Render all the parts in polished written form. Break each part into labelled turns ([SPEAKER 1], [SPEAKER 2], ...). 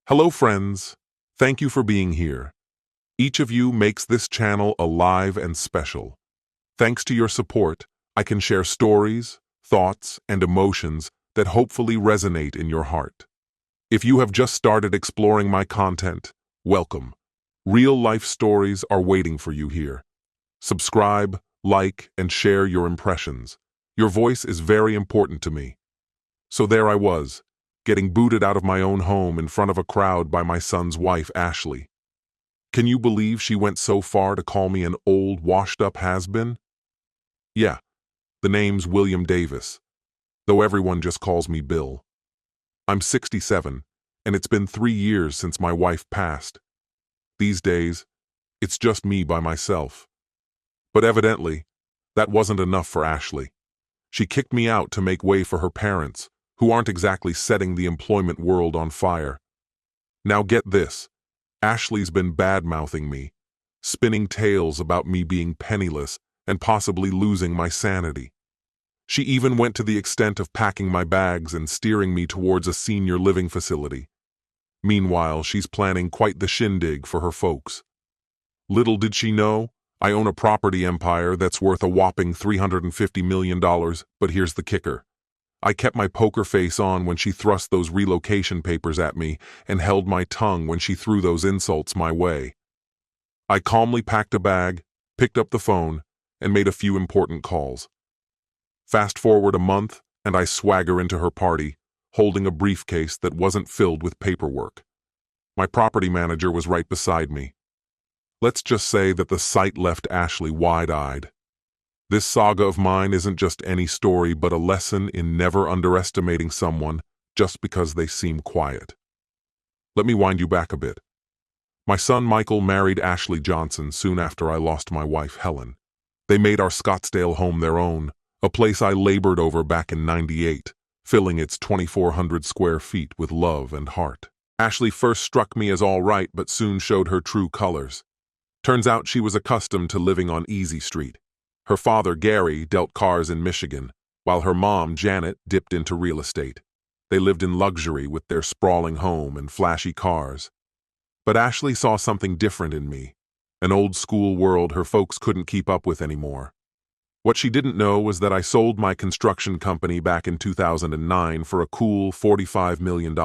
[SPEAKER 1] Hello friends, thank you for being here. Each of you makes this channel alive and special. Thanks to your support, I can share stories, thoughts, and emotions that hopefully resonate in your heart. If you have just started exploring my content, welcome. Real-life stories are waiting for you here. Subscribe, like, and share your impressions. Your voice is very important to me. So there I was, getting booted out of my own home in front of a crowd by my son's wife, Ashley. Can you believe she went so far to call me an old, washed-up has-been? Yeah, the name's William Davis, though everyone just calls me Bill. I'm 67, and it's been 3 years since my wife passed. These days, it's just me by myself. But evidently, that wasn't enough for Ashley. She kicked me out to make way for her parents, who aren't exactly setting the employment world on fire. Now get this, Ashley's been bad-mouthing me, spinning tales about me being penniless and possibly losing my sanity. She even went to the extent of packing my bags and steering me towards a senior living facility. Meanwhile, she's planning quite the shindig for her folks. Little did she know, I own a property empire that's worth a whopping $350 million, but here's the kicker. I kept my poker face on when she thrust those relocation papers at me and held my tongue when she threw those insults my way. I calmly packed a bag, picked up the phone, and made a few important calls. Fast forward a month, and I swagger into her party, holding a briefcase that wasn't filled with paperwork. My property manager was right beside me. Let's just say that the sight left Ashley wide-eyed. This saga of mine isn't just any story but a lesson in never underestimating someone just because they seem quiet. Let me wind you back a bit. My son Michael married Ashley Johnson soon after I lost my wife Helen. They made our Scottsdale home their own, a place I labored over back in '98, filling its 2,400 square feet with love and heart. Ashley first struck me as all right but soon showed her true colors. Turns out she was accustomed to living on Easy Street. Her father, Gary, dealt cars in Michigan, while her mom, Janet, dipped into real estate. They lived in luxury with their sprawling home and flashy cars. But Ashley saw something different in me, an old-school world her folks couldn't keep up with anymore. What she didn't know was that I sold my construction company back in 2009 for a cool $45 million.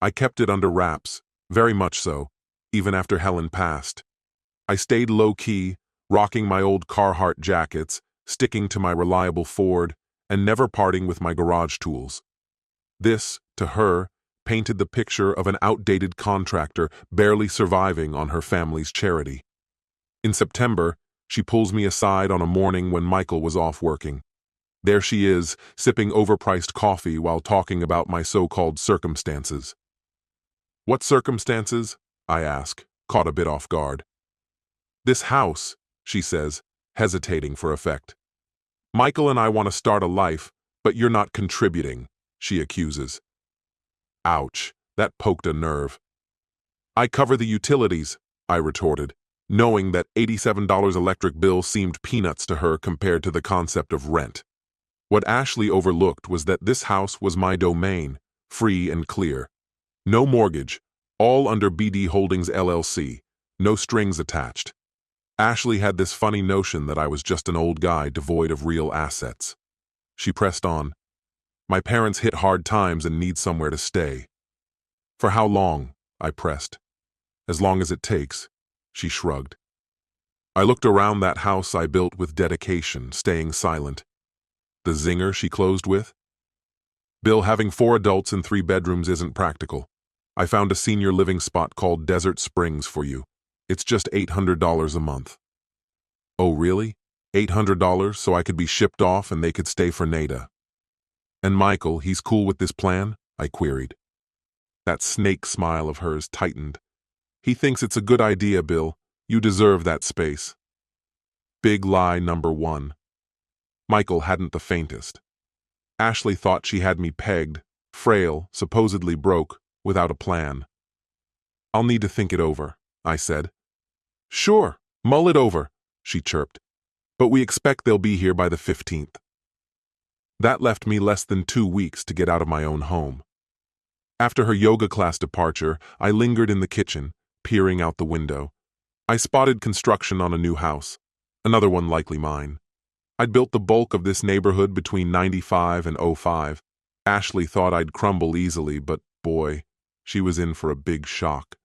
[SPEAKER 1] I kept it under wraps, very much so, even after Helen passed. I stayed low-key, rocking my old Carhartt jackets, sticking to my reliable Ford, and never parting with my garage tools. This, to her, painted the picture of an outdated contractor barely surviving on her family's charity. In September, she pulls me aside on a morning when Michael was off working. There she is, sipping overpriced coffee while talking about my so-called circumstances. What circumstances? I ask, caught a bit off guard. This house, she says, hesitating for effect. Michael and I want to start a life, but you're not contributing, she accuses. Ouch, that poked a nerve. I cover the utilities, I retorted, knowing that $87 electric bill seemed peanuts to her compared to the concept of rent. What Ashley overlooked was that this house was my domain, free and clear. No mortgage, all under BD Holdings LLC, no strings attached. Ashley had this funny notion that I was just an old guy devoid of real assets. She pressed on. My parents hit hard times and need somewhere to stay. For how long? I pressed. As long as it takes, she shrugged. I looked around that house I built with dedication, staying silent. The zinger she closed with? Bill, having 4 adults and 3 bedrooms isn't practical. I found a senior living spot called Desert Springs for you. It's just $800 a month. Oh, really? $800 so I could be shipped off and they could stay for Nada. And Michael, he's cool with this plan? I queried. That snake smile of hers tightened. He thinks it's a good idea, Bill. You deserve that space. Big lie number 1. Michael hadn't the faintest. Ashley thought she had me pegged, frail, supposedly broke, without a plan. I'll need to think it over, I said. Sure, mull it over, she chirped. But we expect they'll be here by the 15th. That left me less than 2 weeks to get out of my own home. After her yoga class departure, I lingered in the kitchen, peering out the window. I spotted construction on a new house, another one likely mine. I'd built the bulk of this neighborhood between 95 and '05. Ashley thought I'd crumble easily, but boy, she was in for a big shock.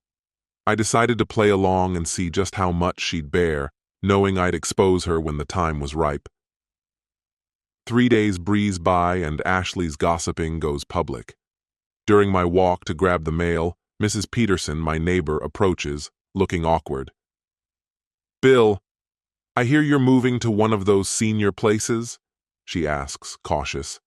[SPEAKER 1] I decided to play along and see just how much she'd bear, knowing I'd expose her when the time was ripe. 3 days breeze by and Ashley's gossiping goes public. During my walk to grab the mail, Mrs. Peterson, my neighbor, approaches, looking awkward. "Bill, I hear you're moving to one of those senior places?" she asks, cautious.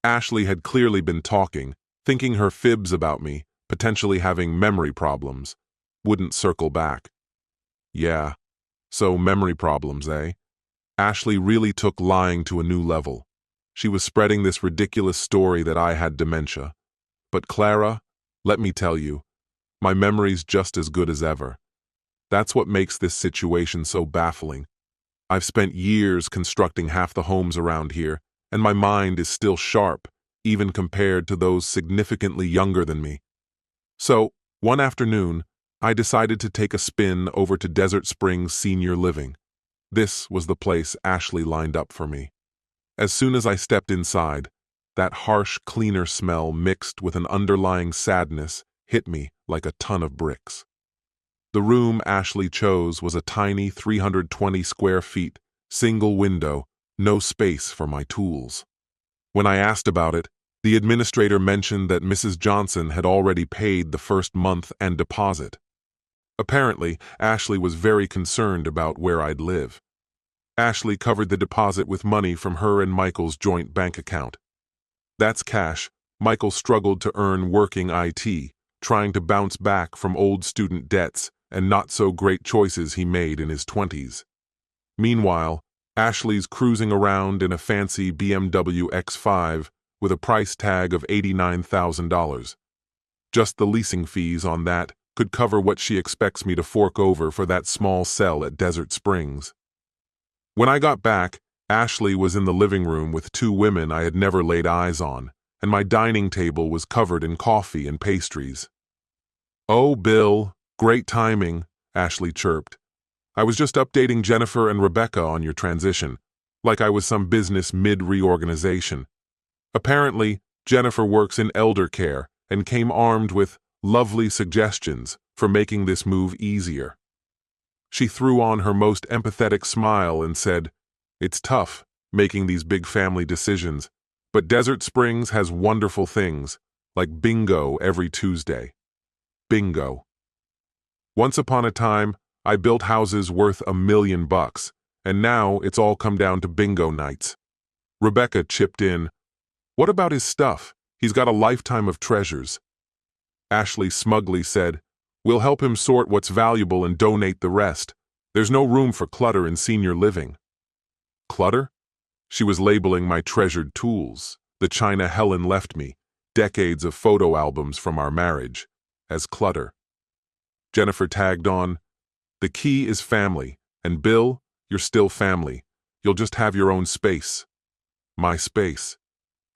[SPEAKER 1] Ashley had clearly been talking, thinking her fibs about me, potentially having memory problems. Wouldn't circle back. Yeah, so memory problems, eh? Ashley really took lying to a new level. She was spreading this ridiculous story that I had dementia. But Clara, let me tell you, my memory's just as good as ever. That's what makes this situation so baffling. I've spent years constructing half the homes around here, and my mind is still sharp, even compared to those significantly younger than me. So, one afternoon, I decided to take a spin over to Desert Springs Senior Living. This was the place Ashley lined up for me. As soon as I stepped inside, that harsh, cleaner smell mixed with an underlying sadness hit me like a ton of bricks. The room Ashley chose was a tiny 320 square feet, single window, no space for my tools. When I asked about it, the administrator mentioned that Mrs. Johnson had already paid the first month and deposit. Apparently, Ashley was very concerned about where I'd live. Ashley covered the deposit with money from her and Michael's joint bank account. That's cash Michael struggled to earn working IT, trying to bounce back from old student debts and not-so-great choices he made in his 20s. Meanwhile, Ashley's cruising around in a fancy BMW X5 with a price tag of $89,000. Just the leasing fees on that could cover what she expects me to fork over for that small cell at Desert Springs. When I got back, Ashley was in the living room with two women I had never laid eyes on, and my dining table was covered in coffee and pastries. "Oh, Bill, great timing," Ashley chirped. "I was just updating Jennifer and Rebecca on your transition, like I was some business mid-reorganization. Apparently, Jennifer works in elder care and came armed with lovely suggestions for making this move easier." She threw on her most empathetic smile and said, "It's tough, making these big family decisions, but Desert Springs has wonderful things, like bingo every Tuesday." Bingo. Once upon a time, I built houses worth $1 million, and now it's all come down to bingo nights. Rebecca chipped in, "What about his stuff? He's got a lifetime of treasures." Ashley smugly said, "We'll help him sort what's valuable and donate the rest. There's no room for clutter in senior living." Clutter? She was labeling my treasured tools, the china Helen left me, decades of photo albums from our marriage, as clutter. Jennifer tagged on, "The key is family, and Bill, you're still family. You'll just have your own space." My space.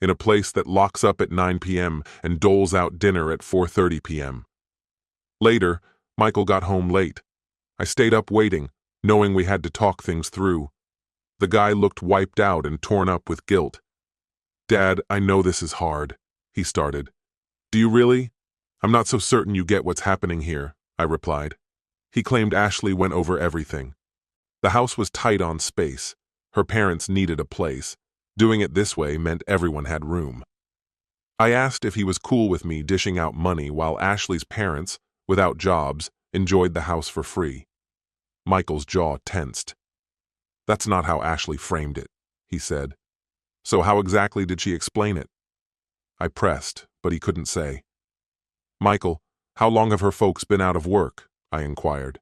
[SPEAKER 1] In a place that locks up at 9 p.m. and doles out dinner at 4:30 p.m. Later, Michael got home late. I stayed up waiting, knowing we had to talk things through. The guy looked wiped out and torn up with guilt. "Dad, I know this is hard," he started. "Do you really?" "I'm not so certain you get what's happening here," I replied. He claimed Ashley went over everything. The house was tight on space. Her parents needed a place. Doing it this way meant everyone had room. I asked if he was cool with me dishing out money while Ashley's parents, without jobs, enjoyed the house for free. Michael's jaw tensed. "That's not how Ashley framed it," he said. "So how exactly did she explain it?" I pressed, but he couldn't say. "Michael, how long have her folks been out of work?" I inquired.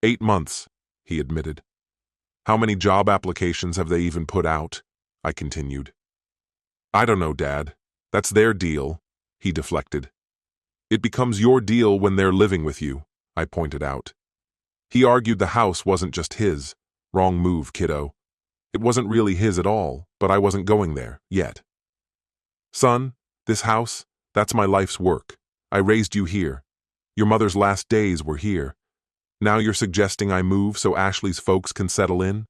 [SPEAKER 1] 8 months, he admitted. "How many job applications have they even put out?" I continued. "I don't know, Dad. That's their deal," he deflected. "It becomes your deal when they're living with you," I pointed out. He argued the house wasn't just his. Wrong move, kiddo. It wasn't really his at all, but I wasn't going there, yet. "Son, this house, That's my life's work. I raised you here. Your mother's last days were here. Now you're suggesting I move so Ashley's folks can settle in?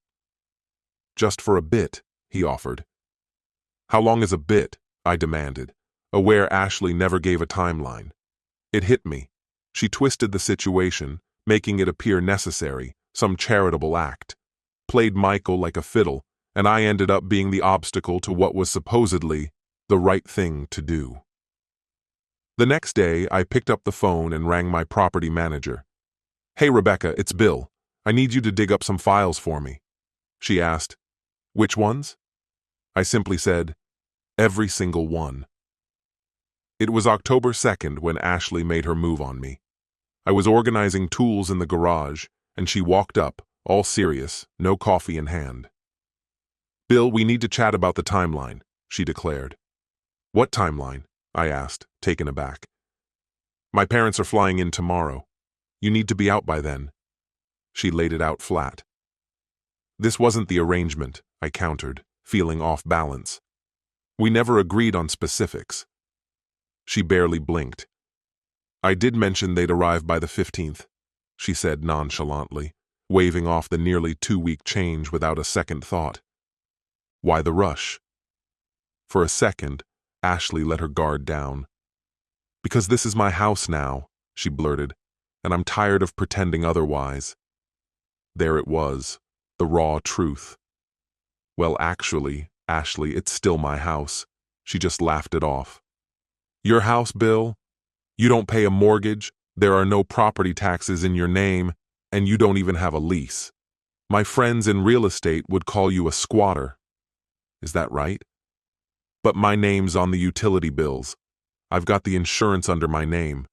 [SPEAKER 1] Just for a bit, he offered. How long is a bit? I demanded, aware Ashley never gave a timeline. It hit me. She twisted the situation, making it appear necessary, some charitable act. Played Michael like a fiddle, and I ended up being the obstacle to what was supposedly the right thing to do. The next day, I picked up the phone and rang my property manager. Hey, Rebecca, it's Bill. I need you to dig up some files for me. She asked, Which ones? I simply said, Every single one. It was October 2nd when Ashley made her move on me. I was organizing tools in the garage, and she walked up, all serious, no coffee in hand. Bill, we need to chat about the timeline, she declared. What timeline? I asked, taken aback. My parents are flying in tomorrow. You need to be out by then. She laid it out flat. This wasn't the arrangement, I countered, feeling off balance. We never agreed on specifics. She barely blinked. I did mention they'd arrive by the 15th, she said nonchalantly, waving off the nearly 2-week change without a second thought. Why the rush? For a second, Ashley let her guard down. Because this is my house now, she blurted, and I'm tired of pretending otherwise. There it was, the raw truth. Well, actually, Ashley, it's still my house. She just laughed it off. Your house, Bill? You don't pay a mortgage, there are no property taxes in your name, and you don't even have a lease. My friends in real estate would call you a squatter. Is that right? But my name's on the utility bills. I've got the insurance under my name.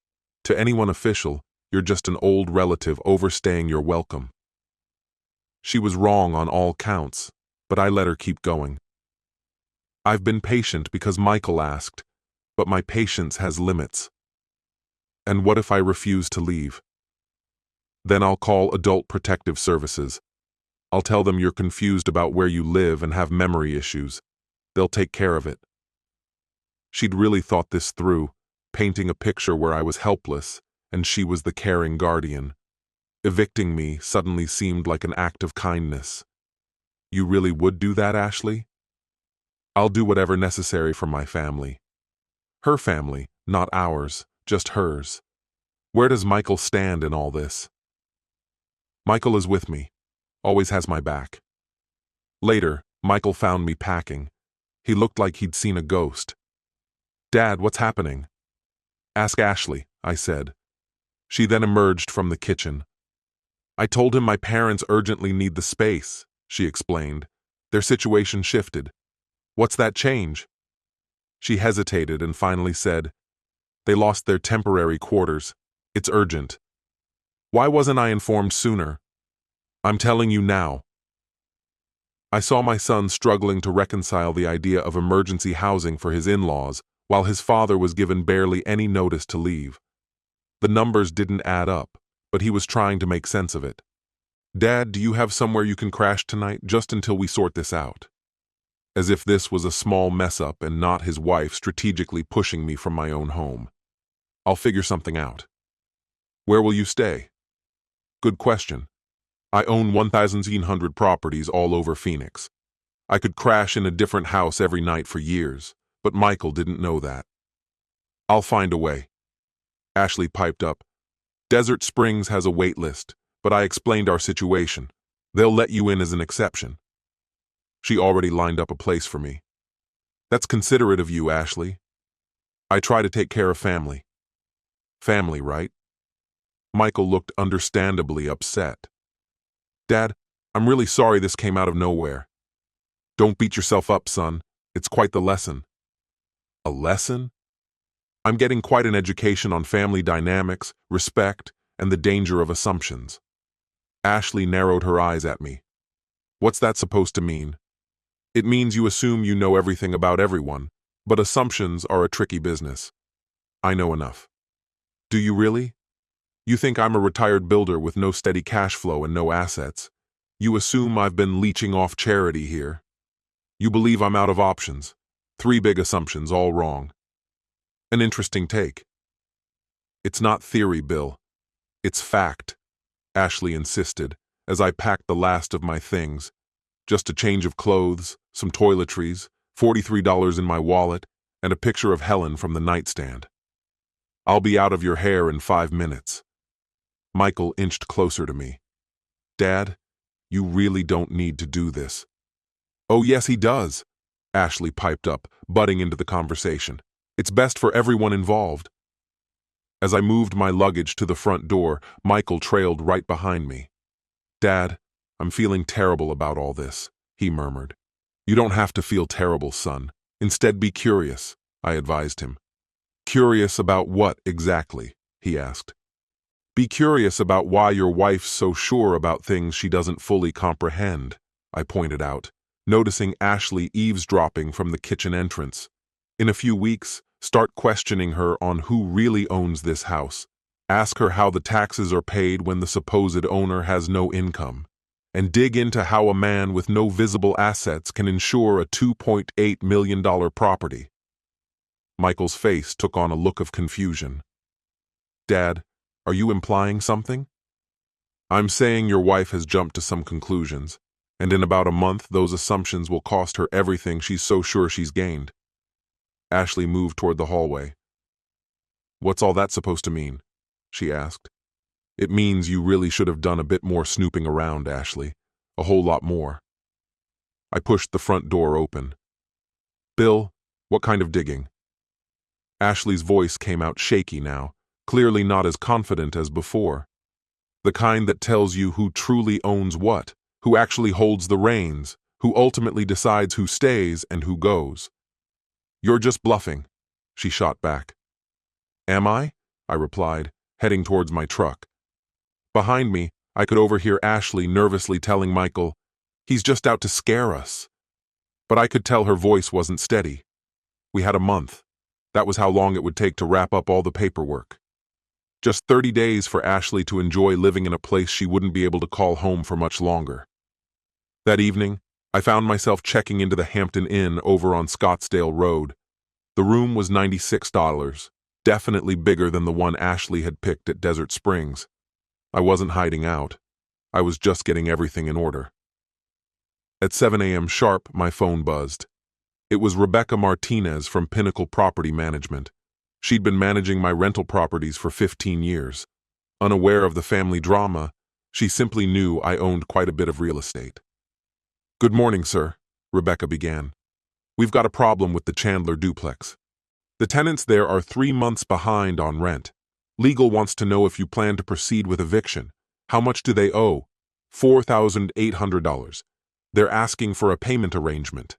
[SPEAKER 1] To anyone official, you're just an old relative overstaying your welcome. She was wrong on all counts, but I let her keep going. I've been patient because Michael asked, but my patience has limits. And what if I refuse to leave? Then I'll call Adult Protective Services. I'll tell them you're confused about where you live and have memory issues. They'll take care of it. She'd really thought this through, painting a picture where I was helpless, and she was the caring guardian. Evicting me suddenly seemed like an act of kindness. You really would do that, Ashley? I'll do whatever necessary for my family. Her family, not ours, just hers. Where does Michael stand in all this? Michael is with me, always has my back. Later, Michael found me packing. He looked like he'd seen a ghost. Dad, what's happening? Ask Ashley, I said. She then emerged from the kitchen. I told him my parents urgently need the space, she explained. Their situation shifted. What's that change? She hesitated and finally said, They lost their temporary quarters. It's urgent. Why wasn't I informed sooner? I'm telling you now. I saw my son struggling to reconcile the idea of emergency housing for his in-laws while his father was given barely any notice to leave. The numbers didn't add up, but he was trying to make sense of it. Dad, do you have somewhere you can crash tonight just until we sort this out? As if this was a small mess-up and not his wife strategically pushing me from my own home. I'll figure something out. Where will you stay? Good question. I own 1,700 properties all over Phoenix. I could crash in a different house every night for years, but Michael didn't know that. I'll find a way. Ashley piped up. Desert Springs has a wait list, but I explained our situation. They'll let you in as an exception. She already lined up a place for me. That's considerate of you, Ashley. I try to take care of family. Family, right? Michael looked understandably upset. Dad, I'm really sorry this came out of nowhere. Don't beat yourself up, son. It's quite the lesson. A lesson? I'm getting quite an education on family dynamics, respect, and the danger of assumptions. Ashley narrowed her eyes at me. What's that supposed to mean? It means you assume you know everything about everyone, but assumptions are a tricky business. I know enough. Do you really? You think I'm a retired builder with no steady cash flow and no assets. You assume I've been leeching off charity here. You believe I'm out of options. 3 big assumptions, all wrong. An interesting take. It's not theory, Bill. It's fact, Ashley insisted, as I packed the last of my things. Just a change of clothes, some toiletries, $43 in my wallet, and a picture of Helen from the nightstand. I'll be out of your hair in 5 minutes. Michael inched closer to me. Dad, you really don't need to do this. Oh, yes, he does, Ashley piped up, butting into the conversation. It's best for everyone involved. As I moved my luggage to the front door, Michael trailed right behind me. Dad, I'm feeling terrible about all this, he murmured. You don't have to feel terrible, son. Instead, be curious, I advised him. Curious about what exactly? He asked. Be curious about why your wife's so sure about things she doesn't fully comprehend, I pointed out, noticing Ashley eavesdropping from the kitchen entrance. In a few weeks, start questioning her on who really owns this house. Ask her how the taxes are paid when the supposed owner has no income. And dig into how a man with no visible assets can insure a $2.8 million property. Michael's face took on a look of confusion. Dad, are you implying something? I'm saying your wife has jumped to some conclusions, and in about a month those assumptions will cost her everything she's so sure she's gained. Ashley moved toward the hallway. What's all that supposed to mean? She asked. It means you really should have done a bit more snooping around, Ashley. A whole lot more. I pushed the front door open. Bill, what kind of digging? Ashley's voice came out shaky now, clearly not as confident as before. The kind that tells you who truly owns what, who actually holds the reins, who ultimately decides who stays and who goes. You're just bluffing, she shot back. Am I? I replied, heading towards my truck. Behind me, I could overhear Ashley nervously telling Michael, he's just out to scare us. But I could tell her voice wasn't steady. We had a month. That was how long it would take to wrap up all the paperwork. Just 30 days for Ashley to enjoy living in a place she wouldn't be able to call home for much longer. That evening, I found myself checking into the Hampton Inn over on Scottsdale Road. The room was $96, definitely bigger than the one Ashley had picked at Desert Springs. I wasn't hiding out. I was just getting everything in order. At 7 a.m. sharp, my phone buzzed. It was Rebecca Martinez from Pinnacle Property Management. She'd been managing my rental properties for 15 years. Unaware of the family drama, she simply knew I owned quite a bit of real estate. Good morning, sir, Rebecca began. We've got a problem with the Chandler duplex. The tenants there are 3 months behind on rent. Legal wants to know if you plan to proceed with eviction. How much do they owe? $4,800. They're asking for a payment arrangement.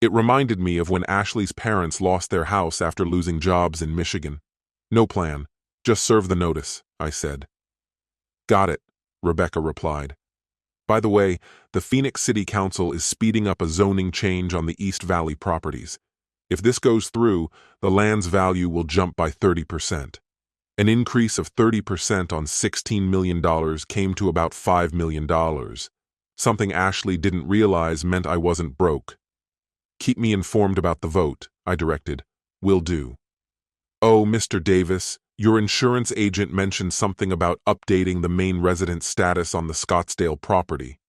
[SPEAKER 1] It reminded me of when Ashley's parents lost their house after losing jobs in Michigan. No plan. Just serve the notice, I said. Got it, Rebecca replied. By the way, the Phoenix City Council is speeding up a zoning change on the East Valley properties. If this goes through, the land's value will jump by 30%. An increase of 30% on $16 million came to about $5 million. Something Ashley didn't realize meant I wasn't broke. Keep me informed about the vote, I directed. Will do. Oh, Mr. Davis, your insurance agent mentioned something about updating the main residence status on the Scottsdale property.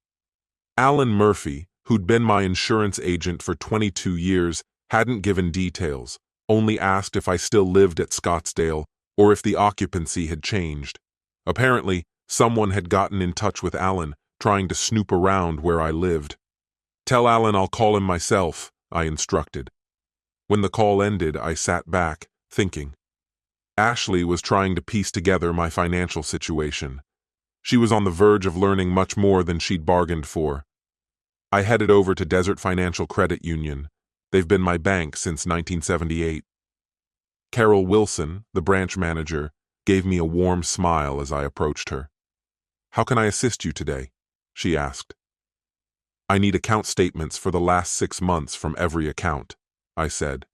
[SPEAKER 1] Alan Murphy, who'd been my insurance agent for 22 years, hadn't given details, only asked if I still lived at Scottsdale or if the occupancy had changed. Apparently, someone had gotten in touch with Alan, trying to snoop around where I lived. Tell Alan I'll call him myself, I instructed. When the call ended, I sat back, thinking. Ashley was trying to piece together my financial situation. She was on the verge of learning much more than she'd bargained for. I headed over to Desert Financial Credit Union. They've been my bank since 1978. Carol Wilson, the branch manager, gave me a warm smile as I approached her. How can I assist you today? She asked. I need account statements for the last 6 months from every account, I said.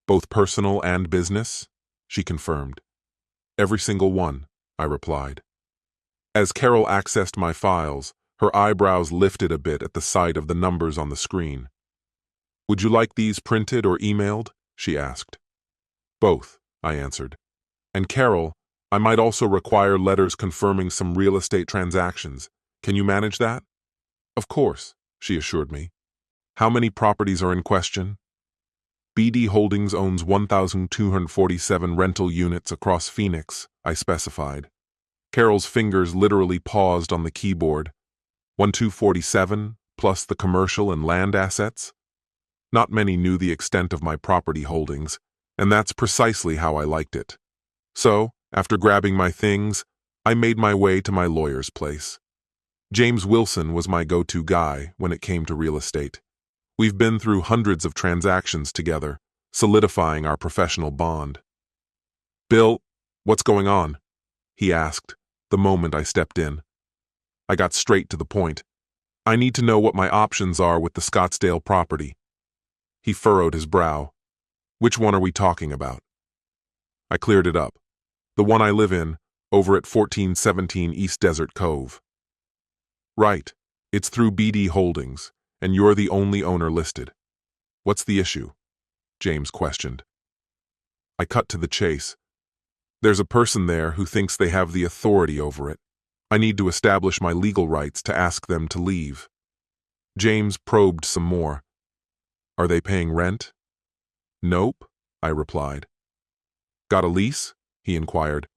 [SPEAKER 1] Both personal and business? She confirmed. Every single one, I replied. As Carol accessed my files, her eyebrows lifted a bit at the sight of the numbers on the screen. Would you like these printed or emailed? She asked. Both, I answered. And Carol, I might also require letters confirming some real estate transactions. Can you manage that? Of course, she assured me. How many properties are in question? BD Holdings owns 1,247 rental units across Phoenix, I specified. Carol's fingers literally paused on the keyboard. 1,247 plus the commercial and land assets? Not many knew the extent of my property holdings, and that's precisely how I liked it. So, after grabbing my things, I made my way to my lawyer's place. James Wilson was my go-to guy when it came to real estate. We've been through hundreds of transactions together, solidifying our professional bond. "Bill, what's going on?" he asked the moment I stepped in. I got straight to the point. "I need to know what my options are with the Scottsdale property." He furrowed his brow. "Which one are we talking about?" I cleared it up. "The one I live in, over at 1417 East Desert Cove." "Right. It's through BD Holdings, and you're the only owner listed. What's the issue?" James questioned. I cut to the chase. "There's a person there who thinks they have the authority over it. I need to establish my legal rights to ask them to leave." James probed some more. "Are they paying rent?" "Nope," I replied. "Got a lease?" he inquired.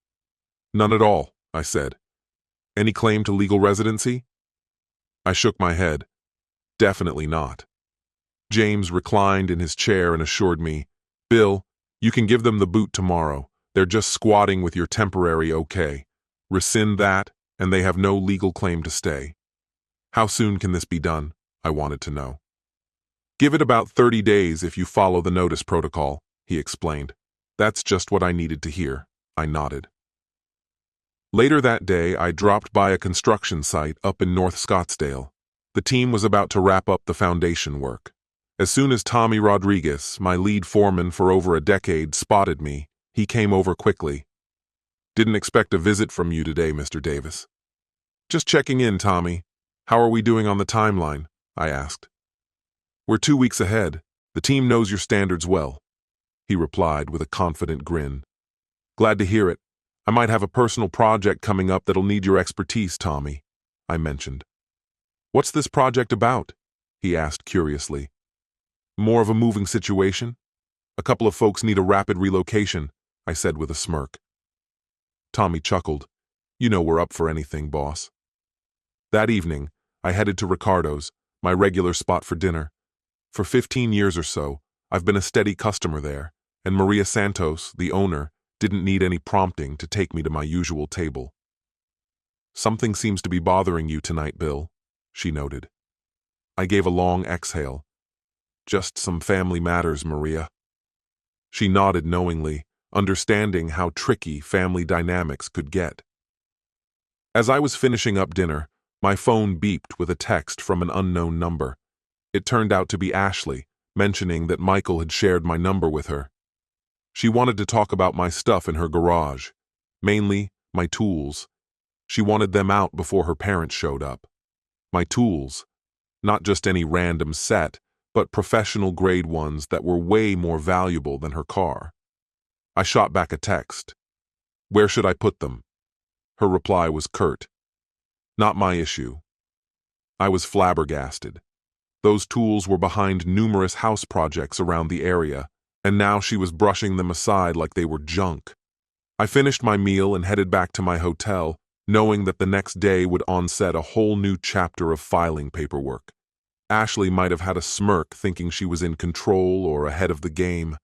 [SPEAKER 1] "None at all," I said. "Any claim to legal residency?" I shook my head. "Definitely not." James reclined in his chair and assured me, "Bill, you can give them the boot tomorrow. They're just squatting with your temporary okay. Rescind that, and they have no legal claim to stay." "How soon can this be done?" I wanted to know. "Give it about 30 days if you follow the notice protocol," he explained. "That's just what I needed to hear." I nodded. Later that day, I dropped by a construction site up in North Scottsdale. The team was about to wrap up the foundation work. As soon as Tommy Rodriguez, my lead foreman for over a decade, spotted me, he came over quickly. "Didn't expect a visit from you today, Mr. Davis." "Just checking in, Tommy. How are we doing on the timeline?" I asked. "We're 2 weeks ahead. The team knows your standards well," he replied with a confident grin. "Glad to hear it. I might have a personal project coming up that'll need your expertise, Tommy," I mentioned. "What's this project about?" he asked curiously. "More of a moving situation? A couple of folks need a rapid relocation," I said with a smirk. Tommy chuckled. "You know we're up for anything, boss." That evening, I headed to Ricardo's, my regular spot for dinner. For 15 years or so, I've been a steady customer there, and Maria Santos, the owner, didn't need any prompting to take me to my usual table. "Something seems to be bothering you tonight, Bill," she noted. I gave a long exhale. "Just some family matters, Maria." She nodded knowingly, understanding how tricky family dynamics could get. As I was finishing up dinner, my phone beeped with a text from an unknown number. It turned out to be Ashley, mentioning that Michael had shared my number with her. She wanted to talk about my stuff in her garage, mainly my tools. She wanted them out before her parents showed up. My tools, not just any random set, but professional-grade ones that were way more valuable than her car. I shot back a text. "Where should I put them?" Her reply was curt. "Not my issue." I was flabbergasted. Those tools were behind numerous house projects around the area, and now she was brushing them aside like they were junk. I finished my meal and headed back to my hotel, knowing that the next day would onset a whole new chapter of filing paperwork. Ashley might have had a smirk thinking she was in control or ahead of the game.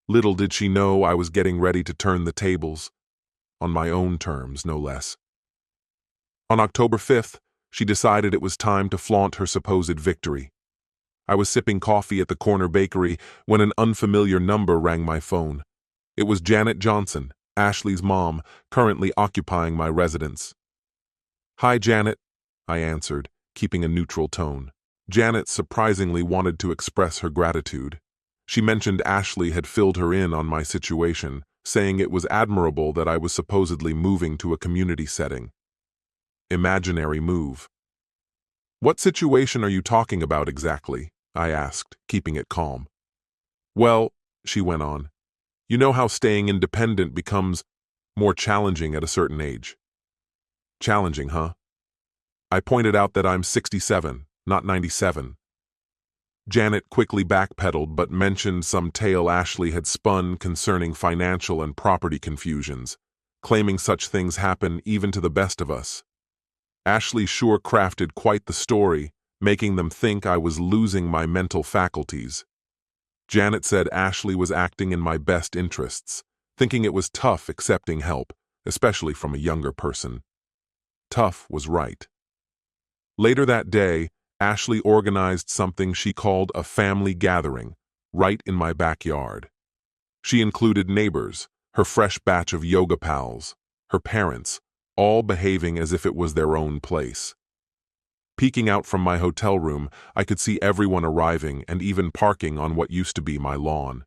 [SPEAKER 1] Little did she know I was getting ready to turn the tables, on my own terms, no less. On October 5th, she decided it was time to flaunt her supposed victory. I was sipping coffee at the corner bakery when an unfamiliar number rang my phone. It was Janet Johnson, Ashley's mom, currently occupying my residence. "Hi, Janet," I answered, keeping a neutral tone. Janet surprisingly wanted to express her gratitude. She mentioned Ashley had filled her in on my situation, saying it was admirable that I was supposedly moving to a community setting. Imaginary move. "What situation are you talking about exactly?" I asked, keeping it calm. "Well," she went on, You know how staying independent becomes more challenging at a certain age. Challenging, huh? I pointed out that I'm 67, not 97. Janet quickly backpedaled but mentioned some tale Ashley had spun concerning financial and property confusions, claiming such things happen even to the best of us. Ashley sure crafted quite the story, making them think I was losing my mental faculties. Janet said Ashley was acting in my best interests, thinking it was tough accepting help, especially from a younger person. Tough was right. Later that day, Ashley organized something she called a family gathering, right in my backyard. She included neighbors, her fresh batch of yoga pals, her parents, all behaving as if it was their own place. Peeking out from my hotel room, I could see everyone arriving and even parking on what used to be my lawn.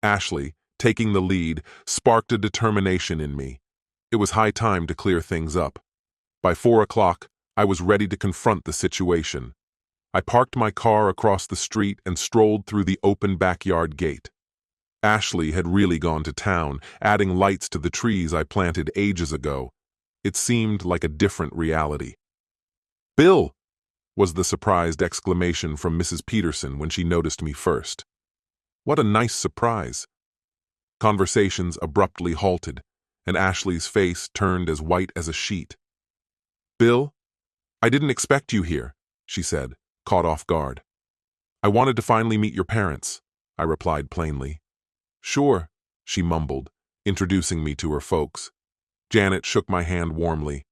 [SPEAKER 1] Ashley, taking the lead, sparked a determination in me. It was high time to clear things up. By 4 o'clock, I was ready to confront the situation. I parked my car across the street and strolled through the open backyard gate. Ashley had really gone to town, adding lights to the trees I planted ages ago. It seemed like a different reality. "Bill!" was the surprised exclamation from Mrs. Peterson when she noticed me first. What a nice surprise. Conversations abruptly halted, and Ashley's face turned as white as a sheet. "Bill, I didn't expect you here," she said, caught off guard. "I wanted to finally meet your parents," I replied plainly. "Sure," she mumbled, introducing me to her folks. Janet shook my hand warmly.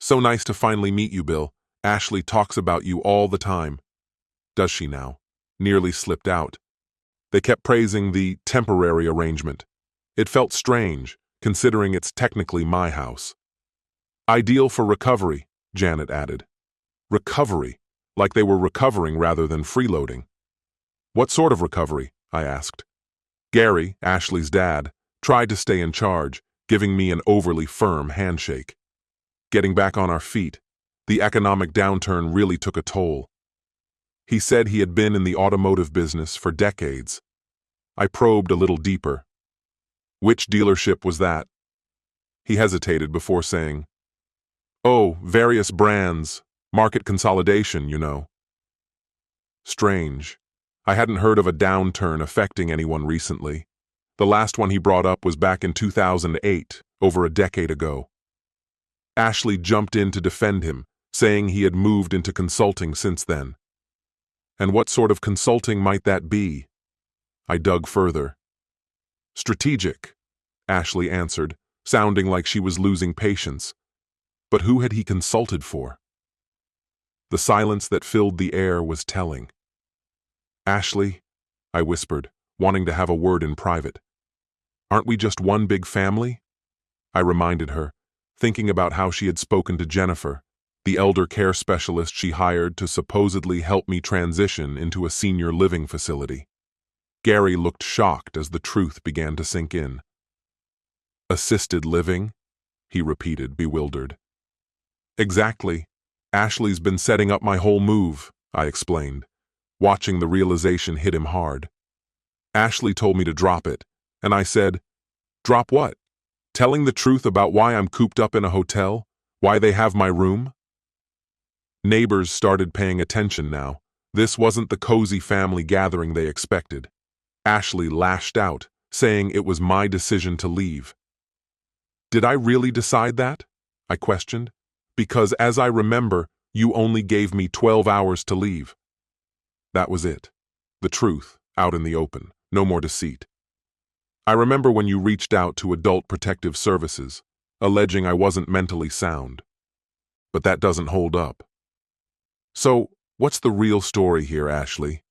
[SPEAKER 1] "So nice to finally meet you, Bill. Ashley talks about you all the time." "Does she now?" Nearly slipped out. They kept praising the temporary arrangement. It felt strange, considering it's technically my house. "Ideal for recovery," Janet added. Recovery, like they were recovering rather than freeloading. "What sort of recovery?" I asked. Gary, Ashley's dad, tried to stay in charge, giving me an overly firm handshake. Getting back on our feet, the economic downturn really took a toll. He said he had been in the automotive business for decades. I probed a little deeper. "Which dealership was that?" He hesitated before saying, "Oh, various brands, market consolidation, you know." Strange. I hadn't heard of a downturn affecting anyone recently. The last one he brought up was back in 2008, over a decade ago. Ashley jumped in to defend him, saying he had moved into consulting since then. And what sort of consulting might that be? I dug further. "Strategic," Ashley answered, sounding like she was losing patience. But who had he consulted for? The silence that filled the air was telling. "Ashley," I whispered, wanting to have a word in private. "Aren't we just one big family?" I reminded her, thinking about how she had spoken to Jennifer, the elder care specialist she hired to supposedly help me transition into a senior living facility. Gary looked shocked as the truth began to sink in. "Assisted living?" he repeated, bewildered. "Exactly. Ashley's been setting up my whole move," I explained, watching the realization hit him hard. "Ashley told me to drop it, and I said, 'Drop what? Telling the truth about why I'm cooped up in a hotel? Why they have my room?'" Neighbors started paying attention now. This wasn't the cozy family gathering they expected. Ashley lashed out, saying it was my decision to leave. "Did I really decide that?" I questioned. "Because as I remember, you only gave me 12 hours to leave." That was it. The truth, out in the open. No more deceit. "I remember when you reached out to Adult Protective Services, alleging I wasn't mentally sound. But that doesn't hold up." "So, what's the real story here, Ashley?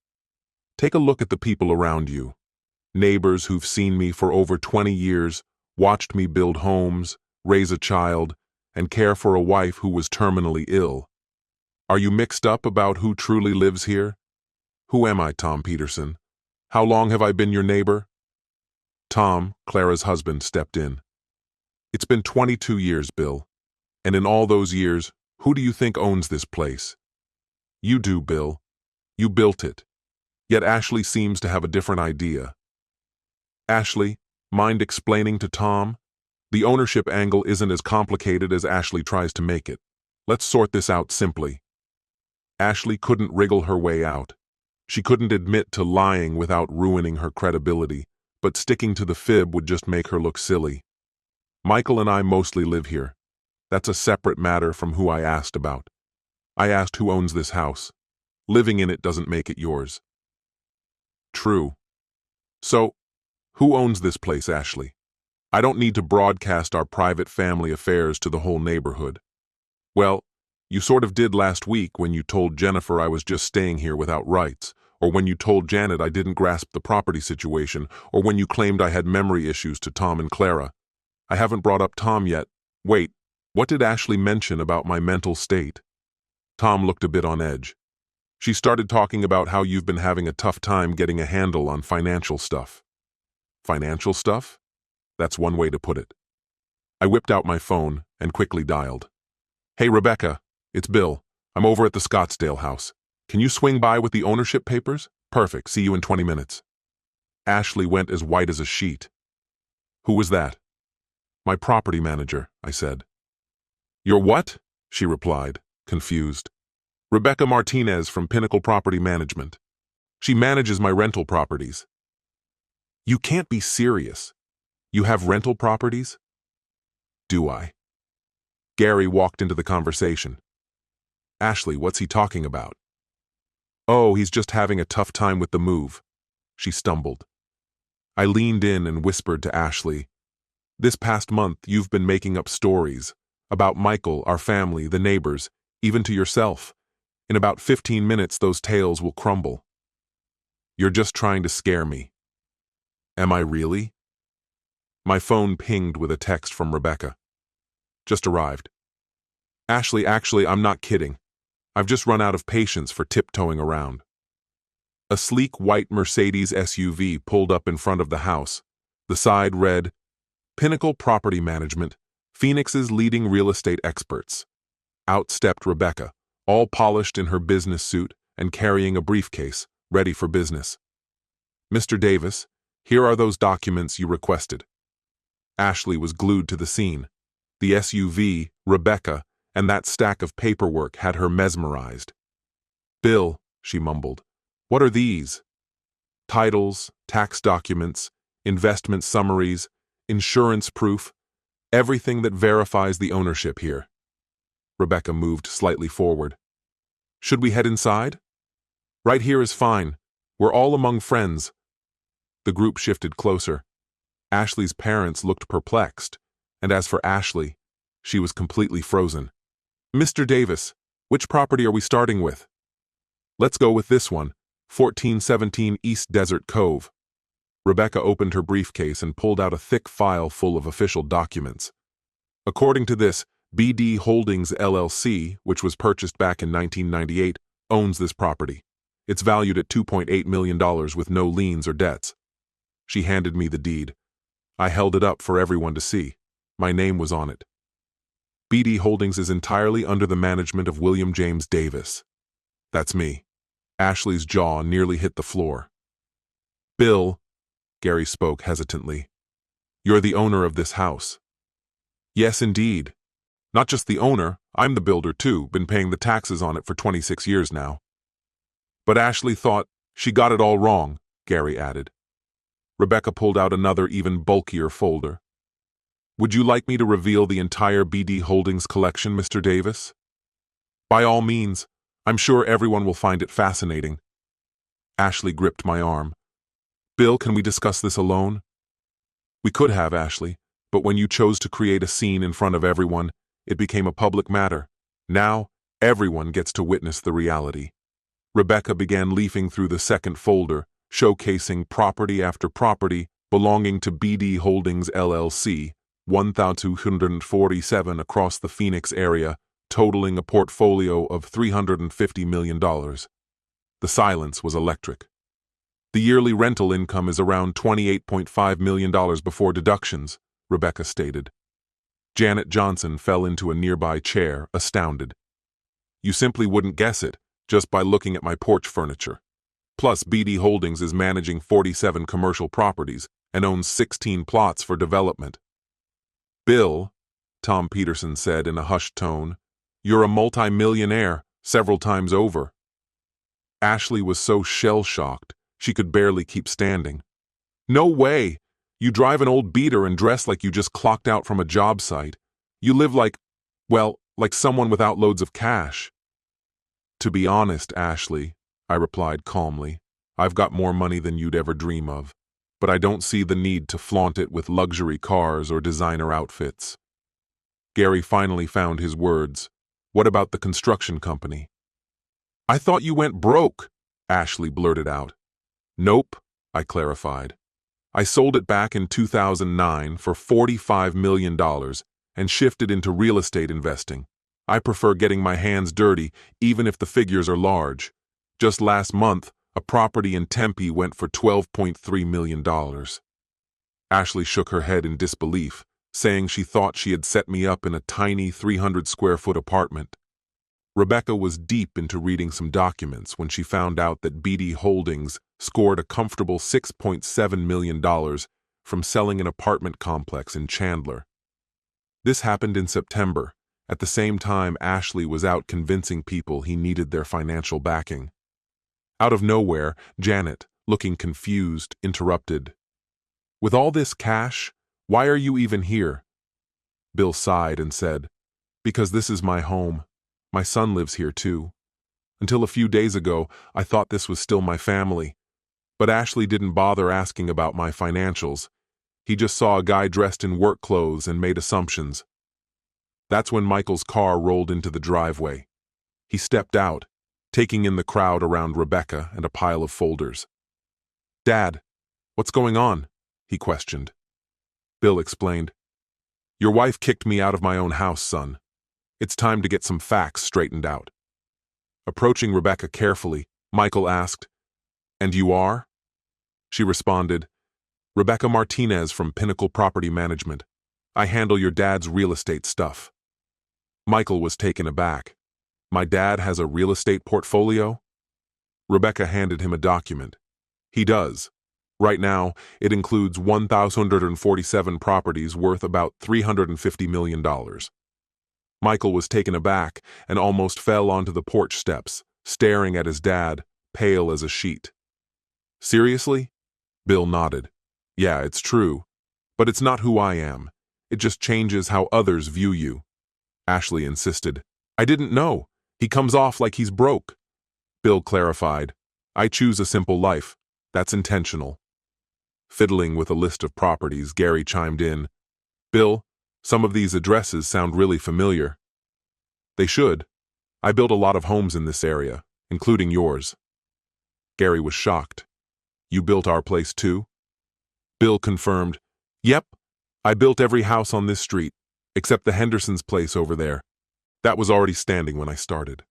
[SPEAKER 1] Take a look at the people around you. Neighbors who've seen me for over 20 years, watched me build homes, raise a child, and care for a wife who was terminally ill. Are you mixed up about who truly lives here? Who am I, Tom Peterson? How long have I been your neighbor?" Tom, Clara's husband, stepped in. "It's been 22 years, Bill. And in all those years, who do you think owns this place?" "You do, Bill. You built it. Yet Ashley seems to have a different idea." "Ashley, Mind explaining to Tom? The ownership angle isn't as complicated as Ashley tries to make it. Let's sort this out simply. Ashley couldn't wriggle her way out. She couldn't admit to lying without ruining her credibility, but sticking to the fib would just make her look silly. Michael and I mostly live here. That's a separate matter from who I asked about. I asked who owns this house. Living in it doesn't make it yours. True. So, who owns this place, Ashley? I don't need to broadcast our private family affairs to the whole neighborhood. Well, you sort of did last week when you told Jennifer I was just staying here without rights, or when you told Janet I didn't grasp the property situation, or when you claimed I had memory issues to Tom and Clara. I haven't brought up Tom yet. Wait, what did Ashley mention about my mental state? Tom looked a bit on edge. She started talking about how you've been having a tough time getting a handle on financial stuff. Financial stuff? That's one way to put it. I whipped out my phone and quickly dialed. Hey, Rebecca, it's Bill. I'm over at the Scottsdale house. Can you swing by with the ownership papers? Perfect, see you in 20 minutes. Ashley went as white as a sheet. Who was that? My property manager, I said. Your what? She replied, confused. Rebecca Martinez from Pinnacle Property Management. She manages my rental properties. You can't be serious. You have rental properties? Do I? Gary walked into the conversation. Ashley, what's he talking about? Oh, he's just having a tough time with the move. She stumbled. I leaned in and whispered to Ashley, this past month you've been making up stories about Michael, our family, the neighbors, even to yourself. In about 15 minutes those tales will crumble. You're just trying to scare me. Am I really? My phone pinged with a text from Rebecca. Just arrived. Ashley, actually, I'm not kidding. I've just run out of patience for tiptoeing around. A sleek white Mercedes SUV pulled up in front of the house. The side read, Pinnacle Property Management, Phoenix's leading real estate experts. Out stepped Rebecca, all polished in her business suit and carrying a briefcase, ready for business. Mr. Davis, here are those documents you requested. Ashley was glued to the scene. The SUV, Rebecca, and that stack of paperwork had her mesmerized. Bill, she mumbled, what are these? Titles, tax documents, investment summaries, insurance proof, everything that verifies the ownership here. Rebecca moved slightly forward. Should we head inside? Right here is fine. We're all among friends. The group shifted closer. Ashley's parents looked perplexed, and as for Ashley, she was completely frozen. Mr. Davis, which property are we starting with? Let's go with this one, 1417 East Desert Cove. Rebecca opened her briefcase and pulled out a thick file full of official documents. According to this, BD Holdings LLC, which was purchased back in 1998, owns this property. It's valued at $2.8 million with no liens or debts. She handed me the deed. I held it up for everyone to see. My name was on it. BD Holdings is entirely under the management of William James Davis. That's me. Ashley's jaw nearly hit the floor. Bill, Gary spoke hesitantly, you're the owner of this house. Yes, indeed. Not just the owner, I'm the builder too, been paying the taxes on it for 26 years now. But Ashley thought she got it all wrong, Gary added. Rebecca pulled out another even bulkier folder. Would you like me to reveal the entire BD Holdings collection, Mr. Davis? By all means. I'm sure everyone will find it fascinating. Ashley gripped my arm. Bill, can we discuss this alone? We could have, Ashley, but when you chose to create a scene in front of everyone, it became a public matter. Now, everyone gets to witness the reality. Rebecca began leafing through the second folder, showcasing property after property belonging to BD Holdings LLC, 1,247 across the Phoenix area, totaling a portfolio of $350 million. The silence was electric. The yearly rental income is around $28.5 million before deductions, Rebecca stated. Janet Johnson fell into a nearby chair, astounded. You simply wouldn't guess it, just by looking at my porch furniture. Plus, BD Holdings is managing 47 commercial properties, and owns 16 plots for development. Bill, Tom Peterson said in a hushed tone, you're a multi-millionaire several times over. Ashley was so shell-shocked, she could barely keep standing. No way! You drive an old beater and dress like you just clocked out from a job site. You live like someone without loads of cash. To be honest, Ashley, I replied calmly, I've got more money than you'd ever dream of, but I don't see the need to flaunt it with luxury cars or designer outfits. Gary finally found his words. What about the construction company? I thought you went broke, Ashley blurted out. Nope, I clarified. I sold it back in 2009 for $45 million and shifted into real estate investing. I prefer getting my hands dirty, even if the figures are large. Just last month, a property in Tempe went for $12.3 million. Ashley shook her head in disbelief, saying she thought she had set me up in a tiny 300-square-foot apartment. Rebecca was deep into reading some documents when she found out that BD Holdings scored a comfortable $6.7 million from selling an apartment complex in Chandler. This happened in September, at the same time Ashley was out convincing people he needed their financial backing. Out of nowhere, Janet, looking confused, interrupted. With all this cash, why are you even here? Bill sighed and said, because this is my home. My son lives here too. Until a few days ago, I thought this was still my family. But Ashley didn't bother asking about my financials. He just saw a guy dressed in work clothes and made assumptions. That's when Michael's car rolled into the driveway. He stepped out, taking in the crowd around Rebecca and a pile of folders. Dad, what's going on? He questioned. Bill explained. Your wife kicked me out of my own house, son. It's time to get some facts straightened out. Approaching Rebecca carefully, Michael asked, And you are? She responded, Rebecca Martinez from Pinnacle Property Management. I handle your dad's real estate stuff. Michael was taken aback. My dad has a real estate portfolio? Rebecca handed him a document. He does. Right now, it includes 1,047 properties worth about $350 million. Michael was taken aback and almost fell onto the porch steps, staring at his dad, pale as a sheet. Seriously? Bill nodded. Yeah, it's true. But it's not who I am. It just changes how others view you. Ashley insisted. I didn't know. He comes off like he's broke. Bill clarified. I choose a simple life. That's intentional. Fiddling with a list of properties, Gary chimed in. Bill, some of these addresses sound really familiar. They should. I built a lot of homes in this area, including yours. Gary was shocked. You built our place too? Bill confirmed. Yep, I built every house on this street, except the Hendersons' place over there. That was already standing when I started.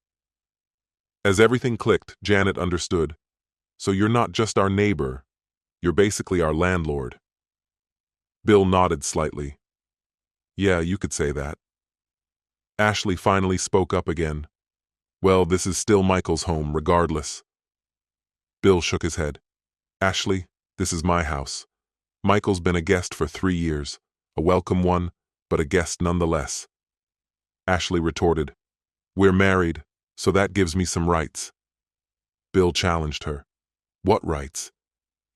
[SPEAKER 1] As everything clicked, Janet understood. So you're not just our neighbor. You're basically our landlord. Bill nodded slightly. Yeah, you could say that. Ashley finally spoke up again. Well, this is still Michael's home, regardless. Bill shook his head. Ashley, this is my house. Michael's been a guest for 3 years, a welcome one, but a guest nonetheless. Ashley retorted, We're married, so that gives me some rights. Bill challenged her. What rights?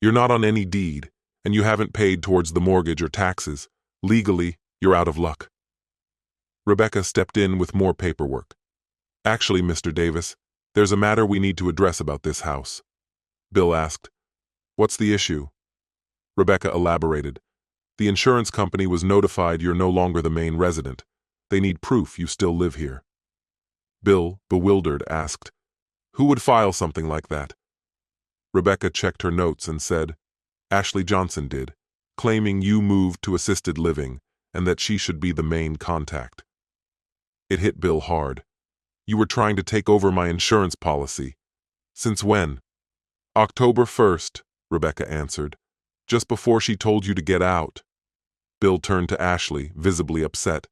[SPEAKER 1] You're not on any deed, and you haven't paid towards the mortgage or taxes. Legally, you're out of luck. Rebecca stepped in with more paperwork. Actually, Mr. Davis, there's a matter we need to address about this house. Bill asked, What's the issue? Rebecca elaborated. The insurance company was notified you're no longer the main resident. They need proof you still live here. Bill, bewildered, asked, Who would file something like that? Rebecca checked her notes and said, Ashley Johnson did, claiming you moved to assisted living and that she should be the main contact. It hit Bill hard. You were trying to take over my insurance policy. Since when? October 1st, Rebecca answered, just before she told you to get out. Bill turned to Ashley, visibly upset.